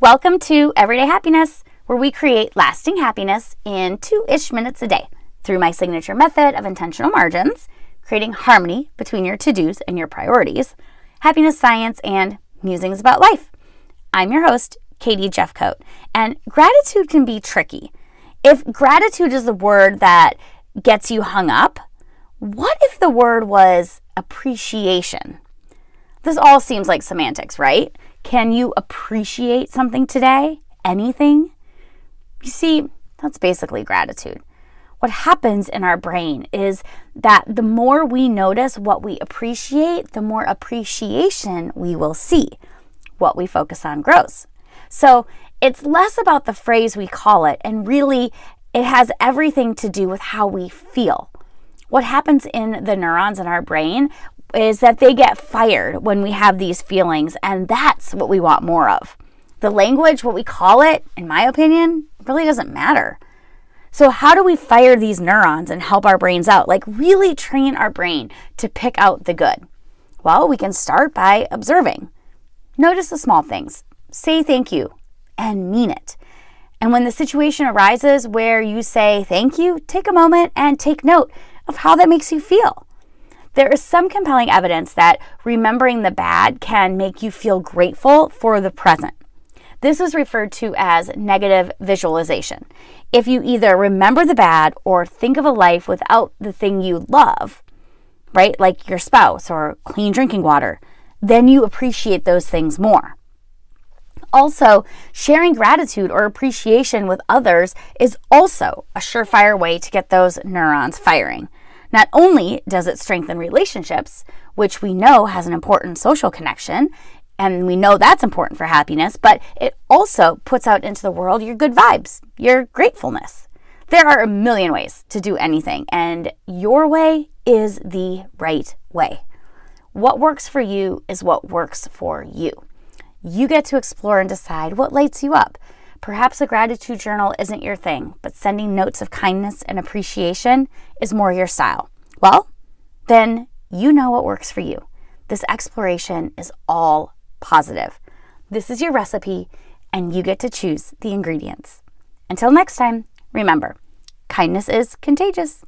Welcome to Everyday Happiness, where we create lasting happiness in 2-ish minutes a day through my signature method of intentional margins, creating harmony between your to-dos and your priorities, happiness science, and musings about life. I'm your host, Katie Jeffcoat, and gratitude can be tricky. If gratitude is the word that gets you hung up, what if the word was appreciation? This all seems like semantics, right? Can you appreciate something today? Anything? You see, that's basically gratitude. What happens in our brain is that the more we notice what we appreciate, the more appreciation we will see. What we focus on grows. So it's less about the phrase we call it, and really it has everything to do with how we feel. What happens in the neurons in our brain is that they get fired when we have these feelings, and that's what we want more of. The language, what we call it, in my opinion, really doesn't matter. So how do we fire these neurons and help our brains out? Like really train our brain to pick out the good? Well, we can start by observing. Notice the small things. Say thank you and mean it. And when the situation arises where you say thank you, take a moment and take note of how that makes you feel. There is some compelling evidence that remembering the bad can make you feel grateful for the present. This is referred to as negative visualization. If you either remember the bad or think of a life without the thing you love, right, like your spouse or clean drinking water, then you appreciate those things more. Also, sharing gratitude or appreciation with others is also a surefire way to get those neurons firing. Not only does it strengthen relationships, which we know has an important social connection, and we know that's important for happiness, but it also puts out into the world your good vibes, your gratefulness. There are a million ways to do anything, and your way is the right way. What works for you is what works for you. You get to explore and decide what lights you up. Perhaps a gratitude journal isn't your thing, but sending notes of kindness and appreciation is more your style. Well, then you know what works for you. This exploration is all positive. This is your recipe, and you get to choose the ingredients. Until next time, remember, kindness is contagious.